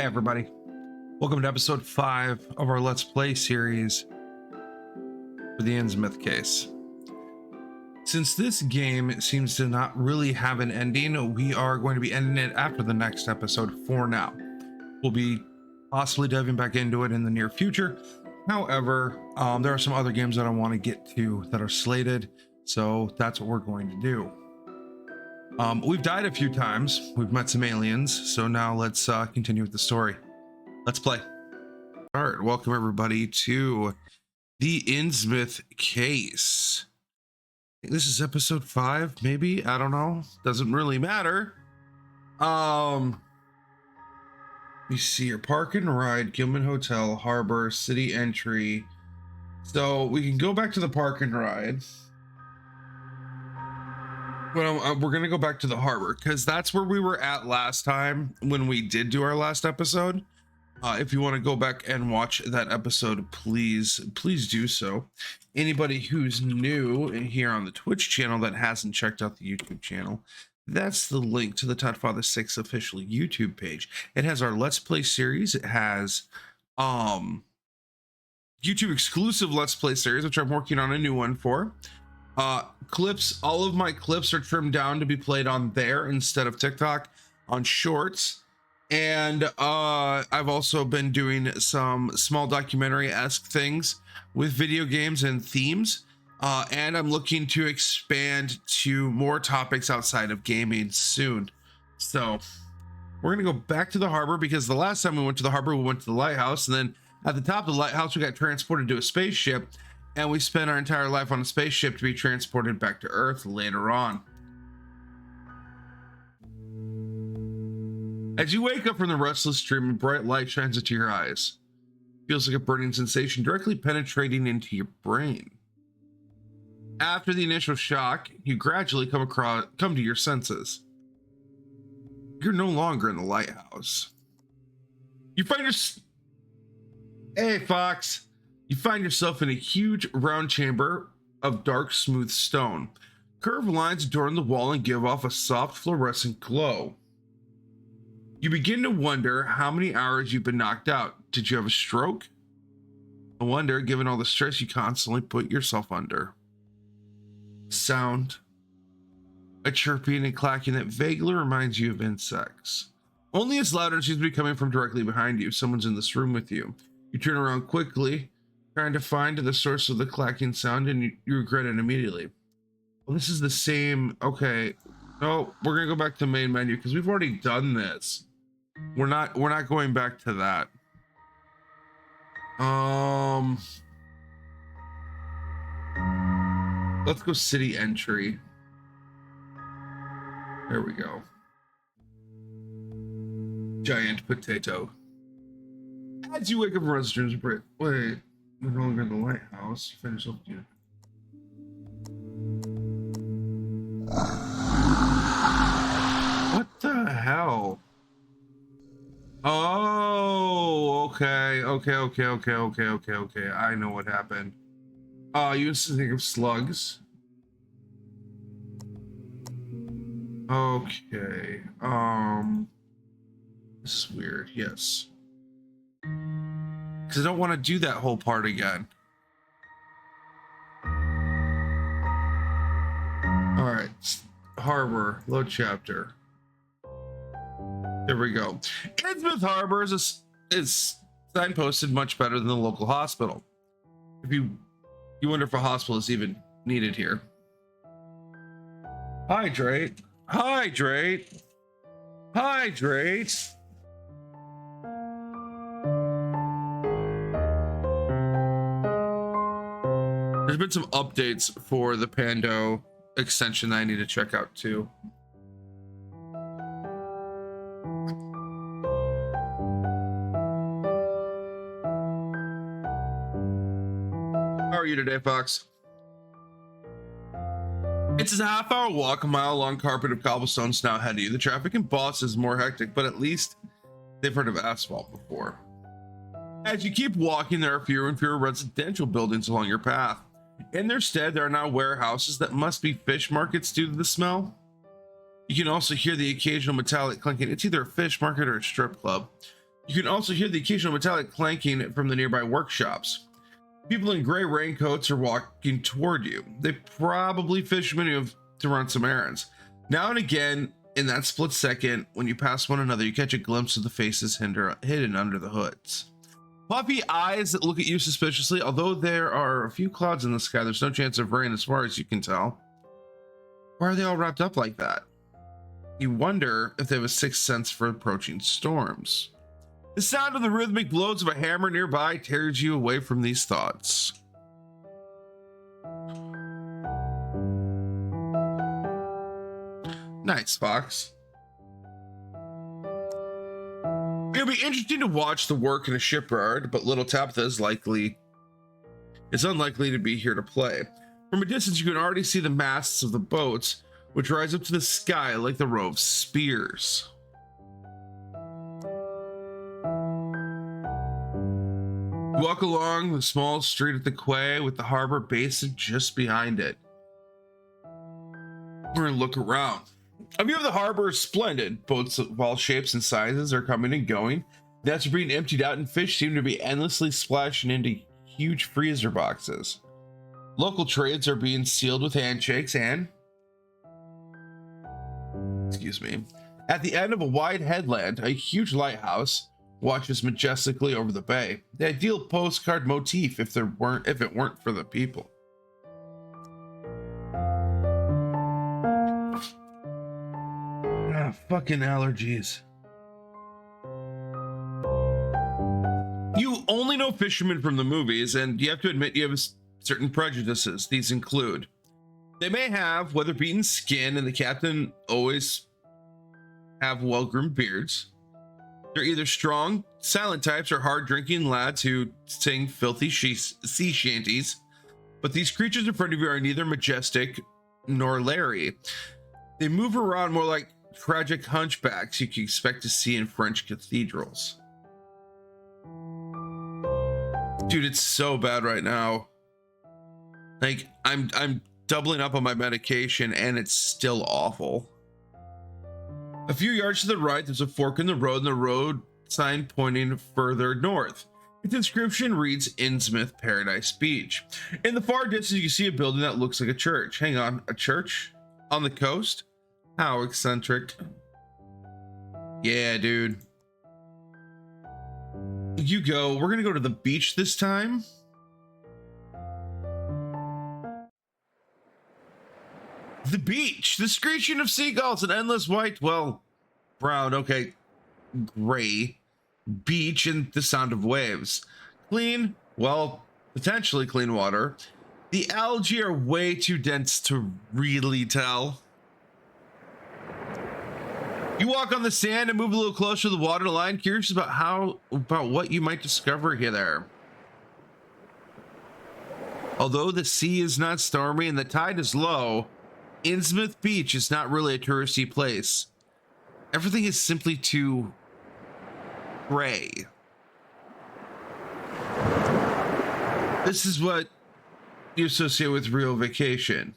Hey everybody, welcome to episode 5 of our Let's Play series for the INNSMOUTH case. Since this game seems to not really have an ending, we are going to be ending it after the next episode for now. We'll be possibly diving back into it in the near future. However, there are some other games that I want to get to that are slated, so that's what we're going to do. We've died a few times, we've met some aliens, so now let's continue with the story. Let's play. All right, welcome everybody to the INNSMOUTH case. I think this is episode 5, maybe, I don't know, doesn't really matter. You see your park and ride, Gilman Hotel, Harbor, City Entry. So we can go back to the park and ride. Well, we're gonna go back to the harbor because that's where we were at last time when we did do our last episode. If you want to go back and watch that episode, please do so. Anybody who's new here on the Twitch channel that hasn't checked out the YouTube channel, that's the link to the Todfather 6 official YouTube page. It has our Let's Play series. It has YouTube exclusive Let's Play series, which I'm working on a new one for. Clips, all of my clips are trimmed down to be played on there instead of TikTok on Shorts. And I've also been doing some small documentary-esque things with video games and themes. And I'm looking to expand to more topics outside of gaming soon. So we're gonna go back to the harbor because the last time we went to the harbor, we went to the lighthouse, and then at the top of the lighthouse, we got transported to a spaceship. And we spent our entire life on a spaceship to be transported back to Earth later on. As you wake up from the restless dream, a bright light shines into your eyes. It feels like a burning sensation directly penetrating into your brain. After the initial shock, you gradually come to your senses. You're no longer in the lighthouse. You find Hey, Fox. You find yourself in a huge round chamber of dark, smooth stone. Curved lines adorn the wall and give off a soft fluorescent glow. You begin to wonder how many hours you've been knocked out. Did you have a stroke? No wonder, given all the stress you constantly put yourself under. Sound. A chirping and clacking that vaguely reminds you of insects. Only it's louder and seems to be coming from directly behind you. Someone's in this room with you. You turn around quickly, trying to find the source of the clacking sound, and you regret it immediately. Well, this is the same. Okay. No, we're gonna go back to the main menu because we've already done this. We're not going back to that. Let's go City Entry. There we go. Giant potato. As you wake up from residence break. Wait. We're no longer in the lighthouse. You find yourself doing. What the hell? Oh, okay. I know what happened. You used to think of slugs. Okay. This is weird. Yes. Because I don't want to do that whole part again. All right, harbor, load chapter. There we go. INNSMOUTH Harbor is signposted much better than the local hospital. If you wonder if a hospital is even needed here. Hydrate. There's been some updates for the Pando extension that I need to check out too. How are you today, Fox? It's a half-hour walk, a mile-long carpet of cobblestones now ahead of you. The traffic in Boston is more hectic, but at least they've heard of asphalt before. As you keep walking, there are fewer and fewer residential buildings along your path. In their stead, there are now warehouses that must be fish markets due to the smell. You can also hear the occasional metallic clinking. It's either a fish market or a strip club. You can also hear the occasional metallic clanking from the nearby workshops. People in gray raincoats are walking toward you. They're probably fishermen who have to run some errands. Now and again, in that split second, when you pass one another, you catch a glimpse of the faces hidden under the hoods. Puffy eyes that look at you suspiciously. Although there are a few clouds in the sky, there's no chance of rain as far as you can tell. Why are they all wrapped up like that? You wonder if they have a sixth sense for approaching storms. The sound of the rhythmic blows of a hammer nearby tears you away from these thoughts. Nice, Fox. It'll be interesting to watch the work in a shipyard, but little Tabitha is unlikely to be here to play. From a distance, you can already see the masts of the boats, which rise up to the sky like the row of spears. You walk along the small street at the quay with the harbor basin just behind it. We're gonna look around. A view of the harbor is splendid. Boats of all shapes and sizes are coming and going. Nets are being emptied out and fish seem to be endlessly splashing into huge freezer boxes. Local trades are being sealed with handshakes and... excuse me. At the end of a wide headland, a huge lighthouse watches majestically over the bay. The ideal postcard motif if it weren't for the people. Fucking allergies. You only know fishermen from the movies, and you have to admit you have certain prejudices. These include: they may have weather-beaten skin, and the captain always have well-groomed beards. They're either strong, silent types or hard-drinking lads who sing filthy sea shanties. But these creatures in front of you are neither majestic nor Larry. They move around more like tragic hunchbacks you can expect to see in French cathedrals. Dude, it's so bad right now. Like, I'm doubling up on my medication and it's still awful. A few yards to the right, there's a fork in the road and the road sign pointing further north. Its inscription reads Innsmouth Paradise Beach. In the far distance, you see a building that looks like a church. Hang on, a church? On the coast? How eccentric. Yeah, dude. You go. We're gonna go to the beach this time. The beach. The screeching of seagulls and endless white, well, brown, okay, gray beach and the sound of waves. Clean, well, potentially clean water. The algae are way too dense to really tell. You walk on the sand and move a little closer to the water line, curious about what you might discover here there. Although the sea is not stormy and the tide is low, Innsmouth Beach is not really a touristy place. Everything is simply too gray. This is what you associate with real vacation.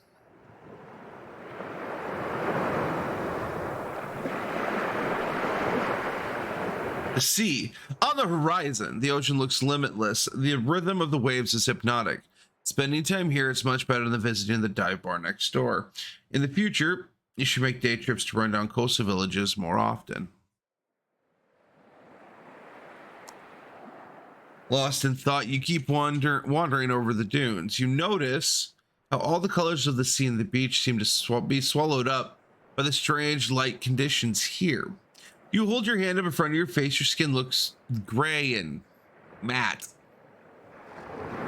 The sea. On the horizon, the ocean looks limitless. The rhythm of the waves is hypnotic. Spending time here is much better than visiting the dive bar next door. In the future, you should make day trips to rundown coastal villages more often. Lost in thought, you keep wandering over the dunes. You notice how all the colors of the sea and the beach seem to be swallowed up by the strange light conditions here. You hold your hand up in front of your face. Your skin looks gray and matte.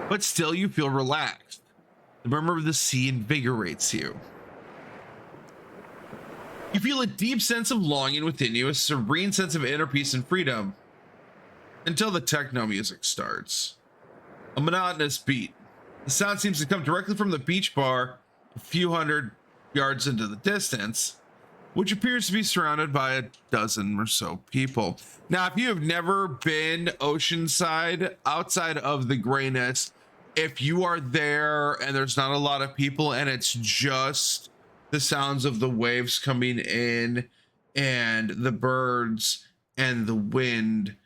But still, you feel relaxed. The murmur of the sea invigorates you. You feel a deep sense of longing within you, a serene sense of inner peace and freedom. Until the techno music starts. A monotonous beat. The sound seems to come directly from the beach bar a few hundred yards into the distance, which appears to be surrounded by a dozen or so people. Now, if you have never been oceanside, outside of the grayness, if you are there and there's not a lot of people and it's just the sounds of the waves coming in and the birds and the wind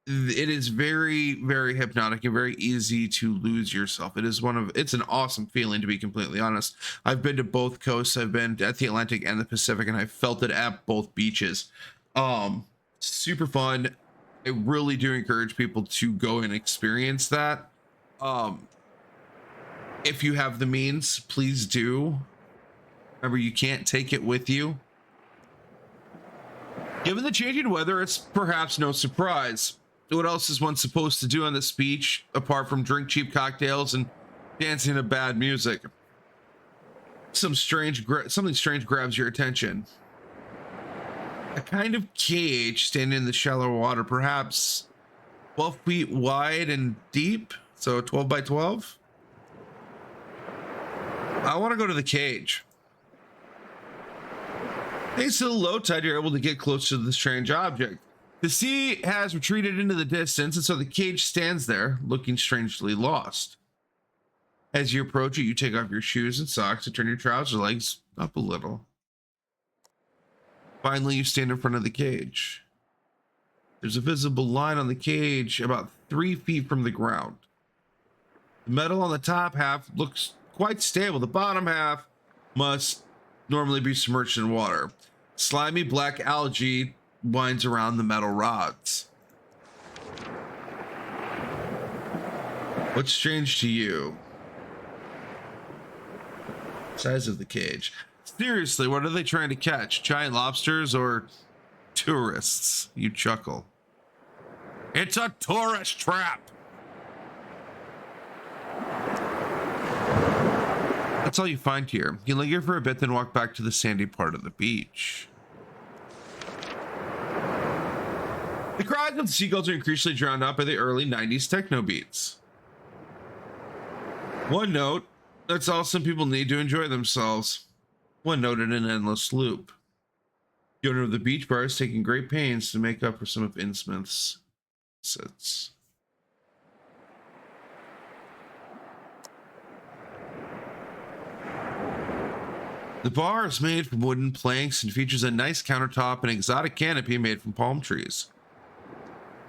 it is very, very hypnotic and very easy to lose yourself. It's an awesome feeling, to be completely honest. I've been to both coasts. I've been at the Atlantic and the Pacific, and I felt it at both beaches. Super fun. I really do encourage people to go and experience that. If you have the means, please do. Remember, you can't take it with you. Given the changing weather, it's perhaps no surprise. What else is one supposed to do on this beach apart from drink cheap cocktails and dancing to bad music? Something strange grabs your attention. A kind of cage standing in the shallow water, perhaps 12 feet wide and deep, so 12 by 12. I want to go to the cage. Thanks to the low tide, you're able to get close to the strange object. The sea has retreated into the distance, and so the cage stands there, looking strangely lost. As you approach it, you take off your shoes and socks and turn your trouser legs up a little. Finally, you stand in front of the cage. There's a visible line on the cage about 3 feet from the ground. The metal on the top half looks quite stable. The bottom half must normally be submerged in water. Slimy black algae winds around the metal rods. What's strange to you? Size of the cage. Seriously, what are they trying to catch? Giant lobsters or tourists? You chuckle. It's a tourist trap. That's all you find here. You linger for a bit, then walk back to the sandy part of the beach. The cries of the seagulls are increasingly drowned out by the early 90s techno beats. One note, that's all some people need to enjoy themselves. One note in an endless loop. The owner of the beach bar is taking great pains to make up for some of INNSMOUTH's sets. The bar is made from wooden planks and features a nice countertop and exotic canopy made from palm trees.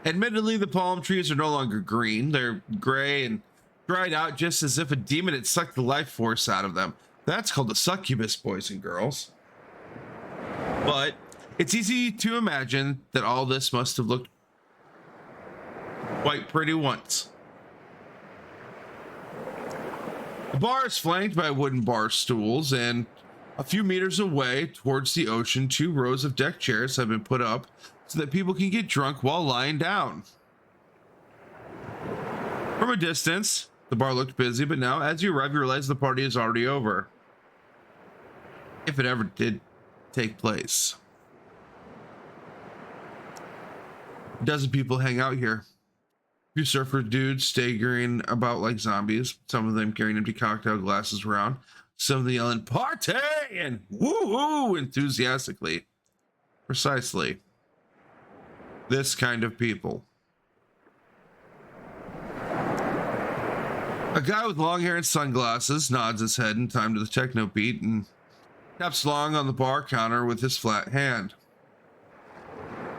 Admittedly, the palm trees are no longer green. They're gray and dried out, just as if a demon had sucked the life force out of them. That's called a succubus, boys and girls. But it's easy to imagine that all this must have looked quite pretty once. The bar is flanked by wooden bar stools, and a few meters away towards the ocean, 2 rows of deck chairs have been put up so that people can get drunk while lying down. From a distance, the bar looked busy, but now as you arrive, you realize the party is already over. If it ever did take place. A dozen people hang out here. A few surfer dudes staggering about like zombies, some of them carrying empty cocktail glasses around, some of them yelling "party" and "woo-hoo" enthusiastically. Precisely. This kind of people. A guy with long hair and sunglasses nods his head in time to the techno beat and taps along on the bar counter with his flat hand.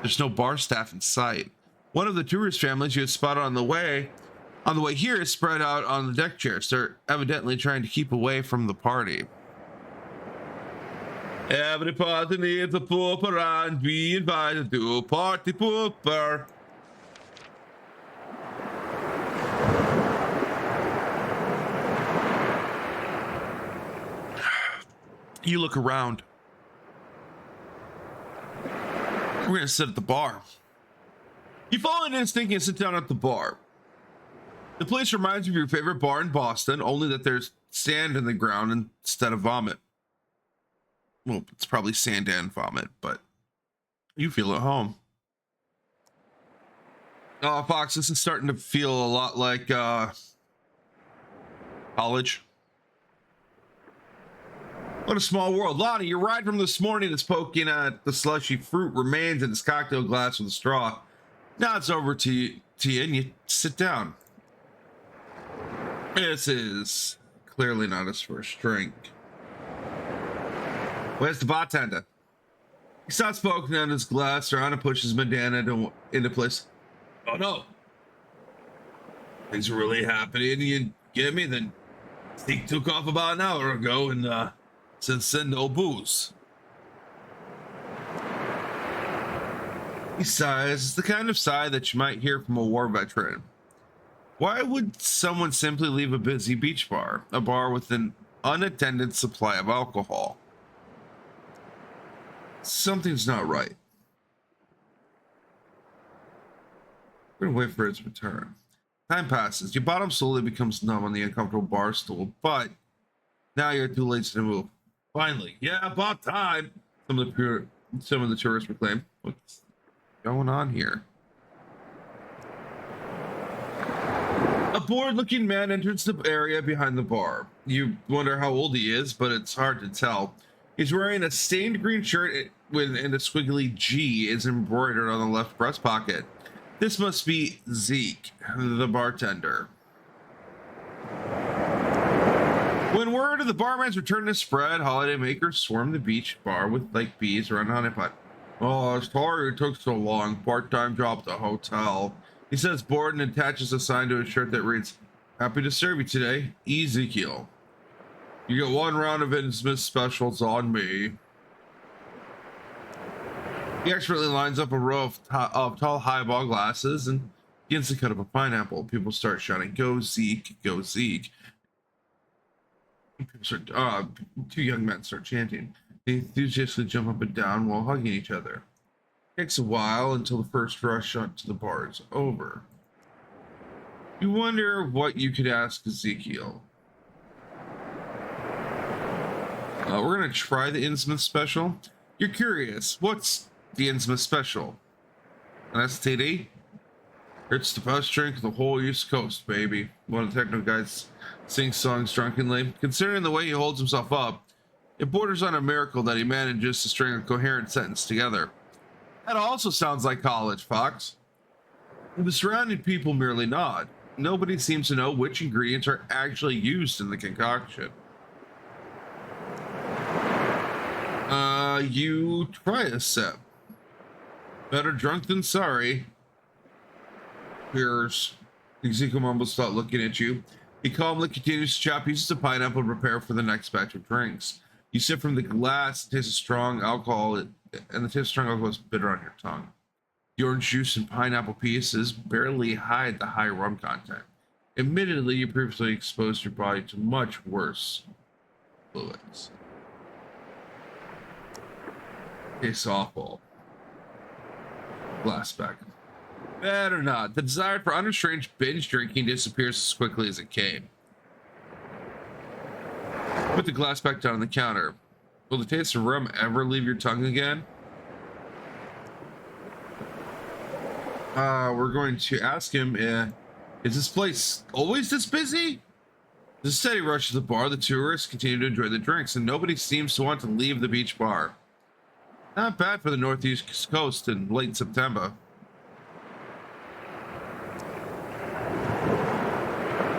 There's no bar staff in sight. One of the tourist families you had spotted on the way here is spread out on the deck chairs. They're evidently trying to keep away from the party. Every party needs a pooper and be invited to a party pooper. You look around. We're gonna sit at the bar. You follow an instinct and sit down at the bar. The place reminds you of your favorite bar in Boston, only that there's sand in the ground instead of vomit. Well, it's probably sand and vomit, but you feel at home. Oh, Fox, this is starting to feel a lot like college. What a small world. Lonnie, your ride from this morning is poking at the slushy fruit remains in his cocktail glass with a straw. Now it's over to you and you sit down. This is clearly not his first drink. Where's the bartender? He starts poking at his glass around and pushes bandana into place. Oh no, things are really happening. You get me? Then Zeke took off about an hour ago and since then no booze. He sighs. It's the kind of sigh that you might hear from a war veteran. Why would someone simply leave a busy beach bar, a bar with an unattended supply of alcohol? Something's not right. We're gonna wait for its return. Time passes. Your bottom slowly becomes numb on the uncomfortable bar stool, but now you're too late to move. Finally, yeah, about time. Some of the tourists proclaim. What's going on here? A bored-looking man enters the area behind the bar. You wonder how old he is, but it's hard to tell. He's wearing a stained green shirt and a squiggly G is embroidered on the left breast pocket. This must be Zeke, the bartender. When word of the barman's return is spread, holidaymakers swarm the beach bar with like bees around a honeypot. Oh, I was sorry it took so long. Part-time job at the hotel. He says bored and attaches a sign to his shirt that reads, "Happy to serve you today, Ezekiel. You get one round of INNSMOUTH specials on me." He expertly lines up a row of tall highball glasses and begins to cut up a pineapple. People start shouting, "Go Zeke, go Zeke." Two young men start chanting. They enthusiastically jump up and down while hugging each other. It takes a while until the first rush to the bar is over. You wonder what you could ask Ezekiel. We're going to try the INNSMOUTH special. You're curious, what's the INNSMOUTH special? An STD? It's the best drink of the whole East Coast, baby. One of the techno guys sings songs drunkenly. Considering the way he holds himself up, it borders on a miracle that he manages to string a coherent sentence together. That also sounds like college, Fox. The surrounding people merely nod. Nobody seems to know which ingredients are actually used in the concoction. You try a sip. Better drunk than sorry. Here's Ezekiel mumbles, start looking at you. He calmly continues to chop pieces of pineapple and prepare for the next batch of drinks. You sip from the glass, taste of strong alcohol, and the taste of strong alcohol is bitter on your tongue. The orange juice and pineapple pieces barely hide the high rum content. Admittedly, you previously exposed your body to much worse fluids. Tastes awful. Glass back. Better not. The desire for unrestrained binge drinking disappears as quickly as it came. Put the glass back down on the counter. Will the taste of rum ever leave your tongue again? We're going to ask him, is this place always this busy? There's a steady rush to the bar. The tourists continue to enjoy the drinks, and nobody seems to want to leave the beach bar. Not bad for the northeast coast in late September.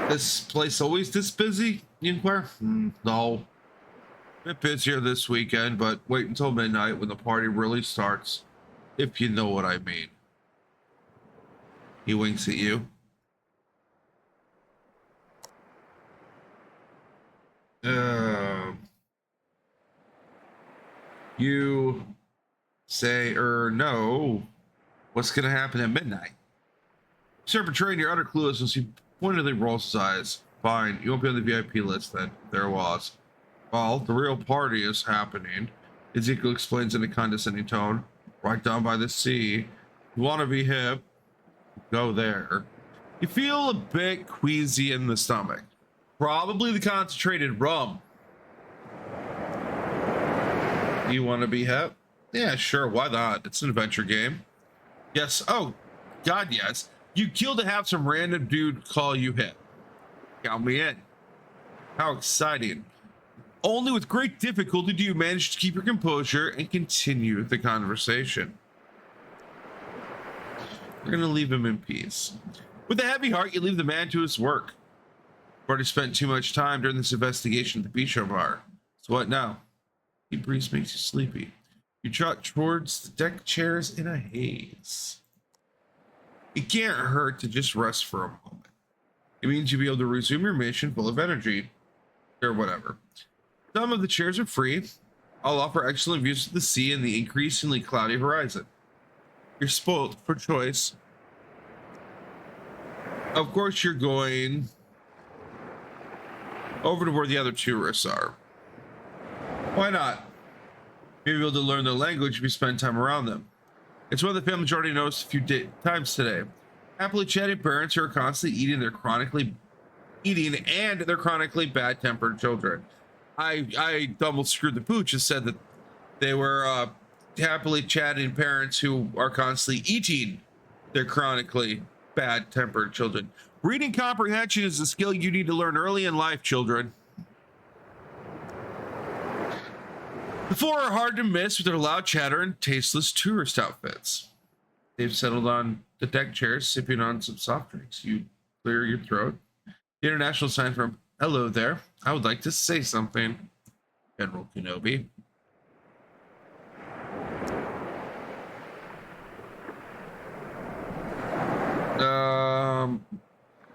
This place always this busy, you inquire? No. A bit busier this weekend, but wait until midnight when the party really starts, if you know what I mean. He winks at you. You say, no. What's gonna happen at midnight? Start betraying your utter cluelessness. He pointedly rolls his eyes. Fine, you won't be on the VIP list then. There was. Well, the real party is happening. Ezekiel explains in a condescending tone. Right down by the sea. You want to be hip? Go there. You feel a bit queasy in the stomach. Probably the concentrated rum. You want to be hip? Yeah, sure, why not? It's an adventure game. Yes, oh, God, yes. You kill to have some random dude call you hip. Count me in. How exciting. Only with great difficulty do you manage to keep your composure and continue the conversation. We're going to leave him in peace. With a heavy heart, you leave the man to his work. You've already spent too much time during this investigation at the bistro bar. So what now? Deep breeze makes you sleepy. You trot towards the deck chairs in a haze. It can't hurt to just rest for a moment. It means you'll be able to resume your mission full of energy, or whatever. Some of the chairs are free. I'll offer excellent views of the sea and the increasingly cloudy horizon. You're spoiled for choice. Of course, you're going over to where the other tourists are. Why not? Maybe you'll be able to learn their language if you spend time around them. It's one the family's already noticed a few times today. Happily chatting parents who are constantly eating and their chronically bad-tempered children. I almost screwed the pooch and said that they were happily chatting parents who are constantly eating their chronically bad-tempered children. Reading comprehension is a skill you need to learn early in life, children. The four are hard to miss with their loud chatter and tasteless tourist outfits. They've settled on the deck chairs, sipping on some soft drinks. You clear your throat. The international sign from hello there. I would like to say something. General Kenobi.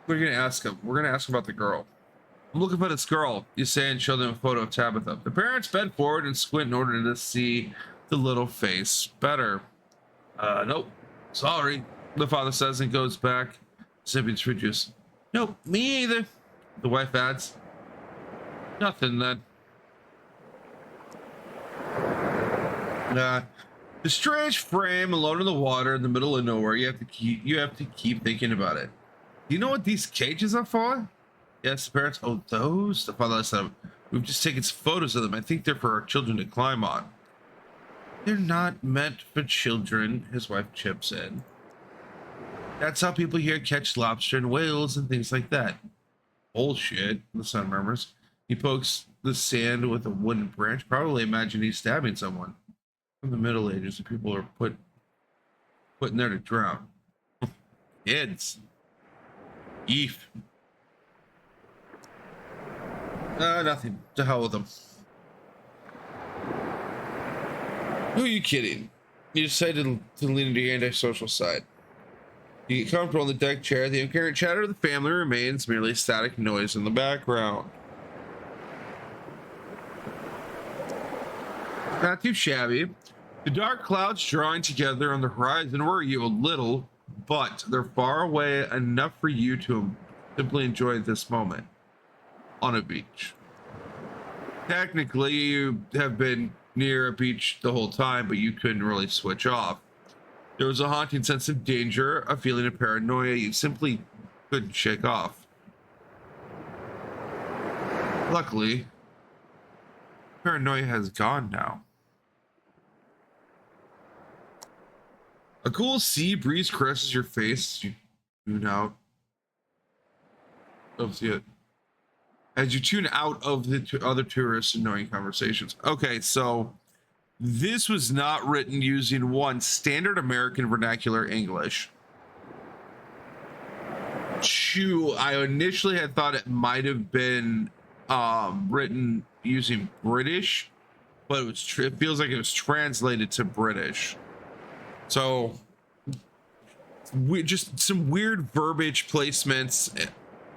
What are you gonna ask him? We're gonna ask him about the girl. I'm looking for this girl, you say, and show them a photo of Tabitha. The parents bend forward and squint in order to see the little face better. Nope. Sorry, the father says and goes back, sipping fruit juice. Nope, me either, the wife adds. Nothing then. The strange frame alone in the water in the middle of nowhere. You have to keep thinking about it. Do you know what these cages are for? Yes, the parents. Oh, those? The father said, we've just taken photos of them. I think they're for our children to climb on. They're not meant for children, his wife chips in. That's how people here catch lobster and whales and things like that. Bullshit, the son murmurs. He pokes the sand with a wooden branch, probably imagine he's stabbing someone. From the Middle Ages, the people are put in there to drown. Kids. Eef. Nothing. To hell with them. Who are you kidding? You decided to lean into your antisocial side. You get comfortable on the deck chair. The incoherent chatter of the family remains merely static noise in the background. Not too shabby. The dark clouds drawing together on the horizon worry you a little, but they're far away enough for you to simply enjoy this moment on a beach. Technically, you have been near a beach the whole time, but you couldn't really switch off. There was a haunting sense of danger, a feeling of paranoia you simply couldn't shake off. Luckily, paranoia has gone now. A cool sea breeze caresses your face. You tune out of the as you tune out of the other tourists' annoying conversations. Okay, so this was not written using one standard American vernacular English. Two, I initially had thought it might have been written using British, but it feels like it was translated to British. So just some weird verbiage placements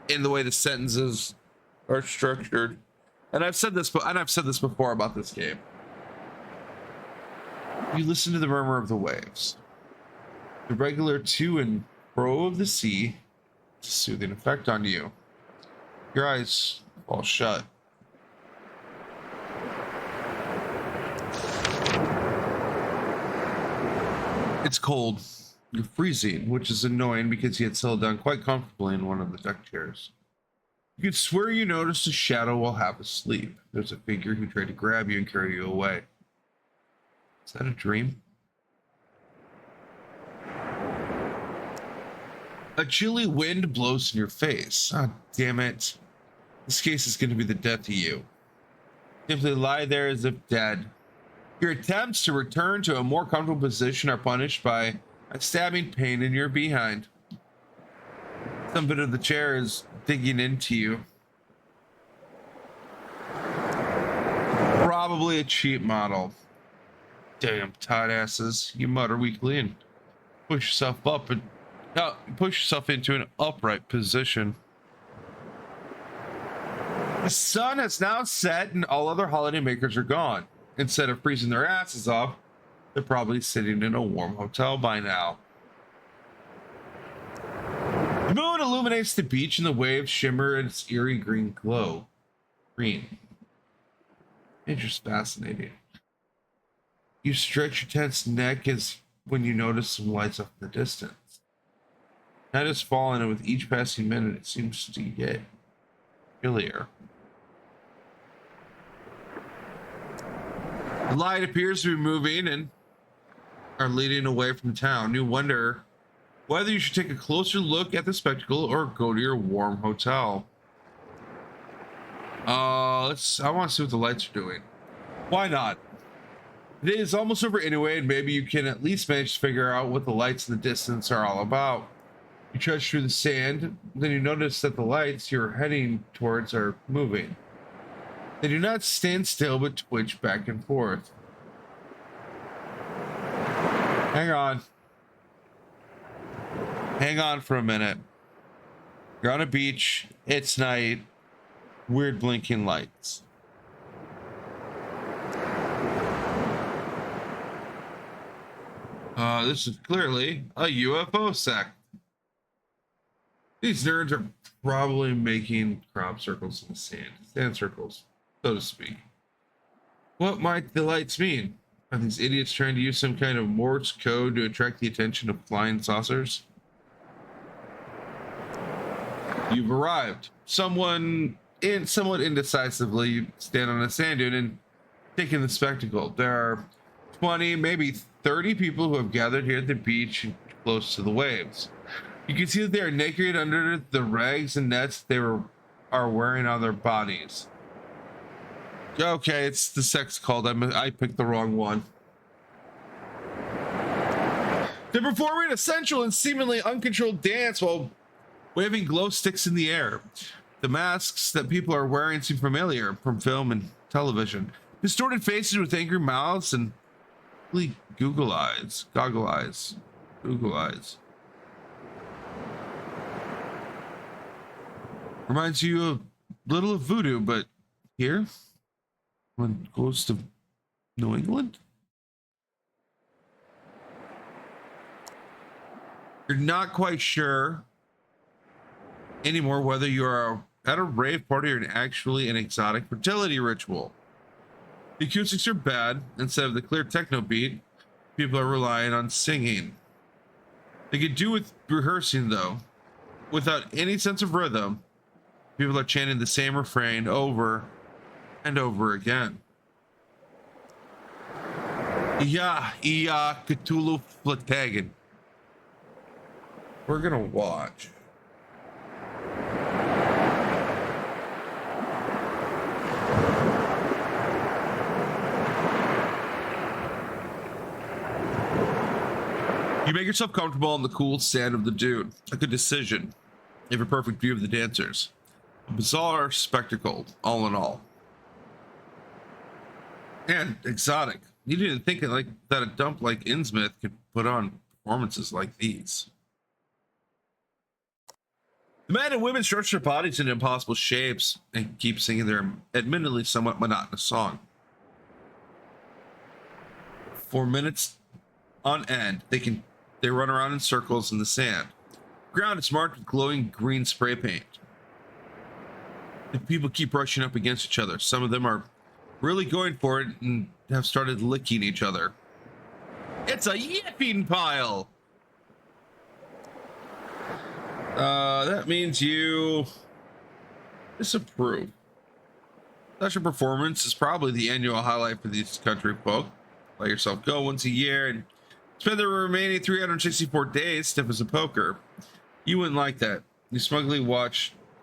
in the way the sentences are structured. And I've said this before about this game. You listen to the murmur of the waves, the regular to and fro of the sea. It's a soothing effect on you. Your eyes fall shut. It's cold. You're freezing, which is annoying because you had settled down quite comfortably in one of the deck chairs. You could swear you noticed a shadow while half asleep. There's a figure who tried to grab you and carry you away. Is that a dream? A chilly wind blows in your face. Ah, damn it. This case is going to be the death of you. Simply lie there as if dead. Your attempts to return to a more comfortable position are punished by a stabbing pain in your behind. Some bit of the chair is digging into you. Probably a cheap model. Damn tight asses, you mutter weakly and push yourself up and Now, push yourself into an upright position. The sun has now set and all other holiday makers are gone. Instead of freezing their asses off, they're probably sitting in a warm hotel by now. The moon illuminates the beach and the waves shimmer in its eerie green glow. Green. Nature's fascinating. You stretch your tense neck as when you notice some lights off in the distance. Night has fallen, and with each passing minute, it seems to get chillier. The light appears to be moving and are leading away from town. You wonder whether you should take a closer look at the spectacle or go to your warm hotel. I want to see what the lights are doing. Why not? The day is almost over anyway, and maybe you can at least manage to figure out what the lights in the distance are all about. You trudge through the sand, then you notice that the lights you're heading towards are moving. They do not stand still, but twitch back and forth. Hang on. Hang on for a minute. You're on a beach. It's night. Weird blinking lights. This is clearly a UFO sect. These nerds are probably making crop circles in the sand circles, so to speak. What might the lights mean? Are these idiots trying to use some kind of Morse code to attract the attention of flying saucers? You've arrived. Somewhat indecisively, you stand on a sand dune and take in the spectacle. There are 20, maybe 30 people who have gathered here at the beach close to the waves. You can see that they are naked under the rags and nets they are wearing on their bodies. Okay, it's the sex cult. I picked the wrong one. They're performing a sensual and seemingly uncontrolled dance while waving glow sticks in the air. The masks that people are wearing seem familiar from film and television. Distorted faces with angry mouths and goggle eyes. Reminds you a little of voodoo, but here, when it goes to New England, you're not quite sure anymore whether you are at a rave party or actually an exotic fertility ritual. The acoustics are bad. Instead of the clear techno beat, people are relying on singing. They could do with rehearsing, though. Without any sense of rhythm, people are chanting the same refrain over and over again. Iya, Cthulhu Flatagan. We're gonna watch. You make yourself comfortable on the cool sand of the dune. A good decision. You have a perfect view of the dancers. A bizarre spectacle, all in all. And exotic. You didn't think that a dump like INNSMOUTH could put on performances like these. The men and women stretch their bodies into impossible shapes and keep singing their admittedly somewhat monotonous song. For minutes on end, they run around in circles in the sand. The ground is marked with glowing green spray paint. The people keep brushing up against each other. Some of them are really going for it and have started licking each other. It's a yipping pile! That means you disapprove. Such a performance is probably the annual highlight for these country folk. Let yourself go once a year and spend the remaining 364 days stiff as a poker. You wouldn't like that. You smugly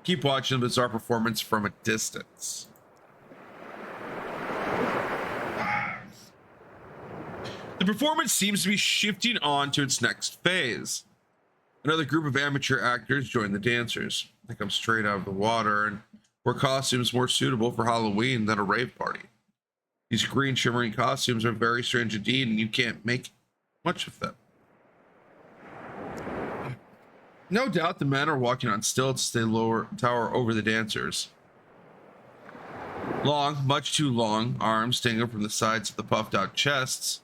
keep watching the bizarre performance from a distance. The performance seems to be shifting on to its next phase. Another group of amateur actors join the dancers. They come straight out of the water and wear costumes more suitable for Halloween than a rave party. These green shimmering costumes are very strange indeed, and you can't make much of them. No doubt the men are walking on stilts as they tower over the dancers. Long, much too long, arms dangling from the sides of the puffed out chests,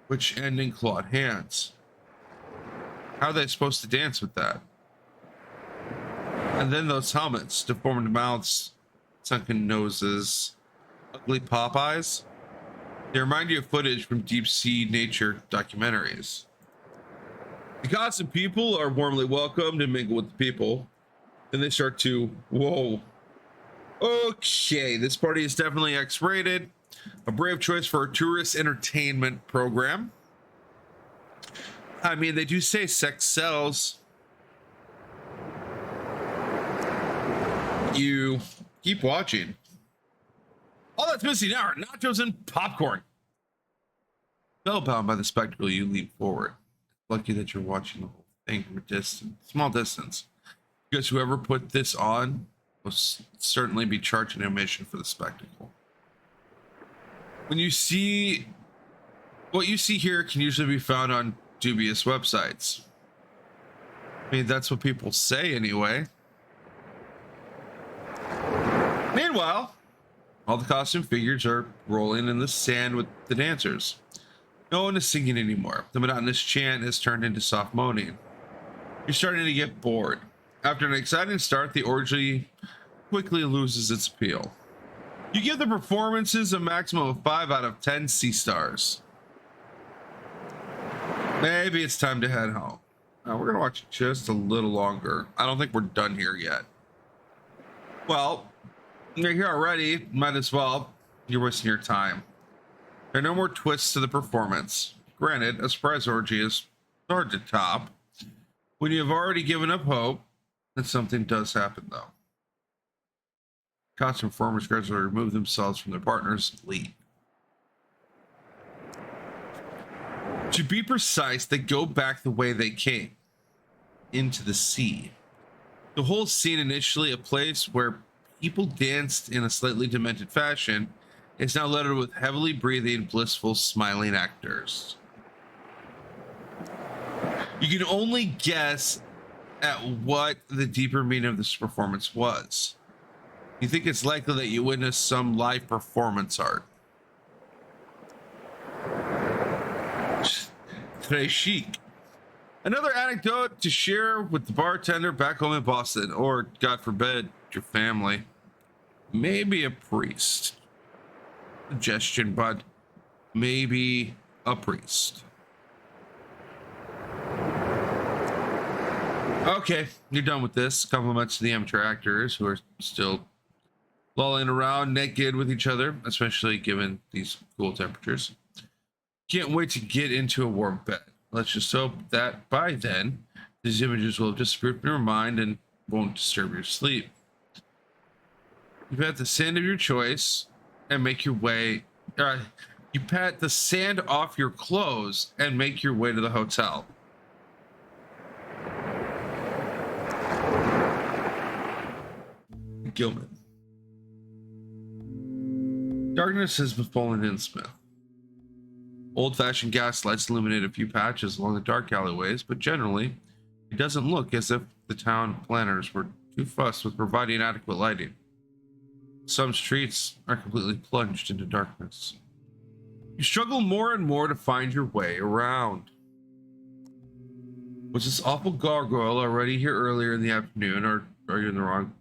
which end in clawed hands. How are they supposed to dance with that? And then those helmets, deformed mouths, sunken noses, ugly pop eyes. They remind you of footage from deep sea nature documentaries. The gods and people are warmly welcomed and mingle with the people. Then they start to, whoa. Okay, this party is definitely X-rated. A brave choice for a tourist entertainment program. I mean, they do say sex sells. You keep watching. All that's missing now are nachos and popcorn. Spellbound by the spectacle, you leap forward. Lucky that you're watching the whole thing from a distance, small distance, because whoever put this on will certainly be charged an admission for the spectacle. When you see what you see here can usually be found on dubious websites. I mean, that's what people say anyway. Meanwhile, all the costume figures are rolling in the sand with the dancers. No one is singing anymore. The monotonous chant has turned into soft moaning. You're starting to get bored. After an exciting start, the orgy quickly loses its appeal. You give the performances a maximum of 5 out of 10 C stars. Maybe it's time to head home. We're gonna watch just a little longer. I don't think we're done here yet. Well, you're here already. Might as well. You're wasting your time. There are no more twists to the performance. Granted, a surprise orgy is hard to top. When you have already given up hope, then something does happen, though. Costume performers gradually remove themselves from their partners and leave. To be precise, they go back the way they came, into the sea. The whole scene, initially a place where people danced in a slightly demented fashion, is now littered with heavily breathing, blissful, smiling actors. You can only guess at what the deeper meaning of this performance was. You think it's likely that you witnessed some live performance art. Très chic. Another anecdote to share with the bartender back home in Boston, or God forbid, your family. Maybe a priest. Suggestion, but maybe a priest. Okay, you're done with this. Compliments to the amateur actors who are still lolling around naked with each other, especially given these cool temperatures. Can't wait to get into a warm bed. Let's just hope that by then, these images will have disappeared from your mind and won't disturb your sleep. You pat the sand of your choice and make your way. You pat the sand off your clothes and make your way to the hotel. Gilman. Darkness has befallen INNSMOUTH. Old-fashioned gas lights illuminate a few patches along the dark alleyways, but generally, it doesn't look as if the town planners were too fussed with providing adequate lighting. Some streets are completely plunged into darkness. You struggle more and more to find your way around. Was this awful gargoyle already here earlier in the afternoon, or are you in the wrong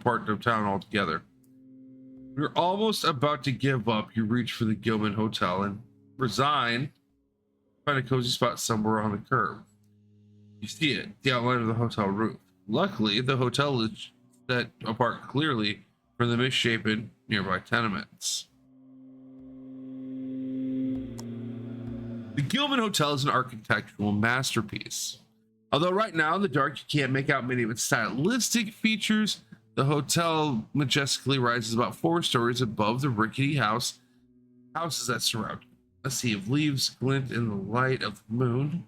part of town altogether? You're almost about to give up. You reach for the Gilman Hotel and resign. Find a cozy spot somewhere on the curb. You see it, the outline of the hotel roof. Luckily, the hotel is set apart clearly from the misshapen nearby tenements. The Gilman Hotel is an architectural masterpiece. Although right now in the dark you can't make out many of its stylistic features, the hotel majestically rises about 4 stories above the rickety houses that surround it. A sea of leaves glint in the light of the moon.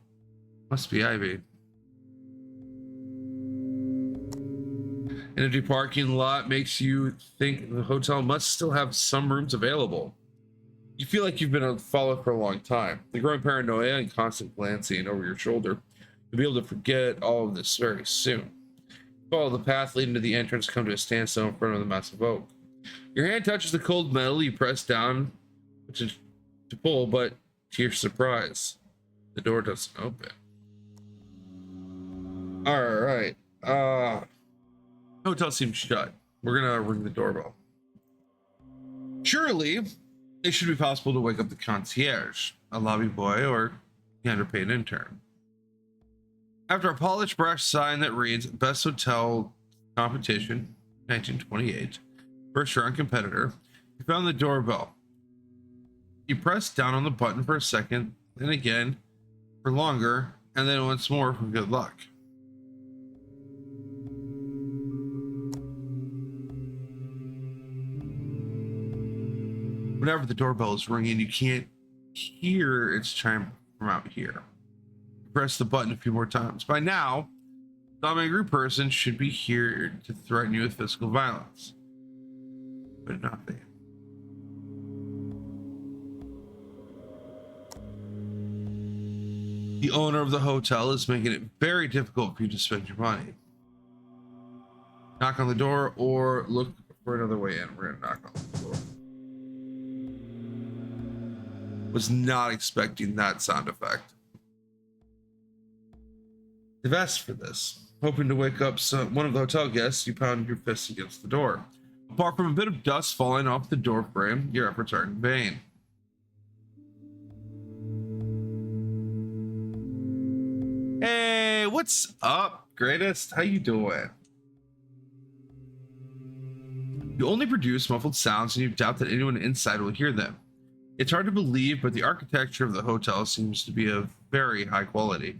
Must be ivy. An empty parking lot makes you think the hotel must still have some rooms available. You feel like you've been followed for a long time. The growing paranoia and constant glancing over your shoulder You'll be able to forget all of this very soon. Follow the path leading to the entrance, come to a standstill in front of the massive oak. Your hand touches the cold metal, you press down to pull, but to your surprise, the door doesn't open. Alright. Hotel seems shut. We're gonna ring the doorbell. Surely, it should be possible to wake up the concierge, a lobby boy, or the underpaid intern. After a polished brass sign that reads Best Hotel Competition 1928, first round competitor, you found the doorbell. You press down on the button for a second, then again for longer, and then once more for good luck. Whenever the doorbell is ringing, you can't hear its chime from out here. Press the button a few more times. By now, some angry person should be here to threaten you with physical violence. But nothing. The owner of the hotel is making it very difficult for you to spend your money. Knock on the door or look for another way in. We're gonna knock on the door. Was not expecting that sound effect. They've asked for this. Hoping to wake up one of the hotel guests, you pound your fist against the door. Apart from a bit of dust falling off the door frame, your efforts are in vain. Hey, what's up, greatest? How you doing? You only produce muffled sounds and you doubt that anyone inside will hear them. It's hard to believe, but the architecture of the hotel seems to be of very high quality.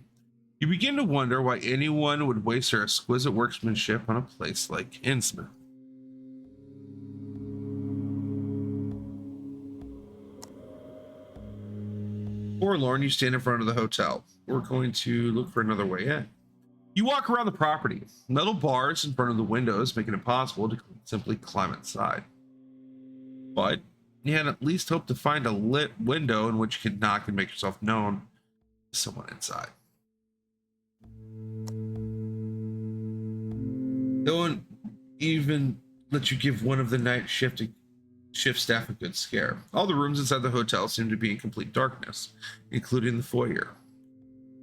You begin to wonder why anyone would waste their exquisite workmanship on a place like INNSMOUTH. Forlorn, you stand in front of the hotel. We're going to look for another way in. You walk around the property. Metal bars in front of the windows make it impossible to simply climb inside. But you had at least hoped to find a lit window in which you could knock and make yourself known to someone inside. They won't even let you give one of the night shift staff a good scare. All the rooms inside the hotel seem to be in complete darkness, including the foyer.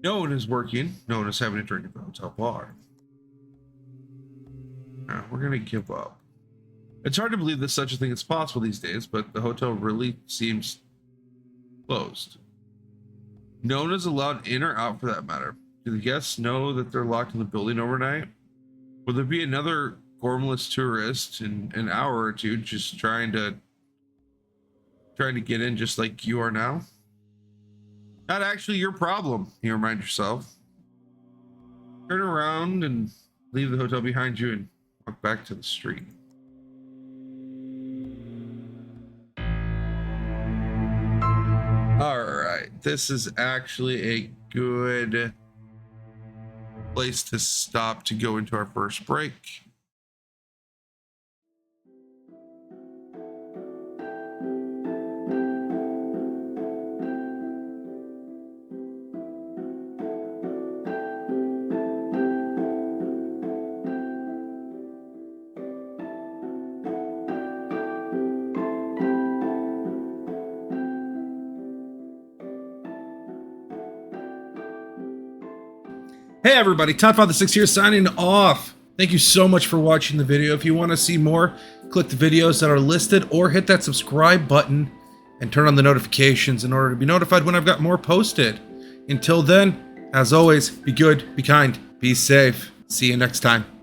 No one is working. No one is having a drink at the hotel bar. We're gonna give up. It's hard to believe that such a thing is possible these days, but the hotel really seems closed. No one is allowed in or out for that matter. Do the guests know that they're locked in the building overnight? Will there be another gormless tourist in an hour or two just trying to get in just like you are now? Not actually your problem, you remind yourself. Turn around and leave the hotel behind you and walk back to the street. All right, this is actually a good place to stop to go into our first break. Hey everybody, ToddFather6 here signing off. Thank you so much for watching the video. If you want to see more, click the videos that are listed or hit that subscribe button and turn on the notifications in order to be notified when I've got more posted. Until then, as always, be good, be kind, be safe. See you next time.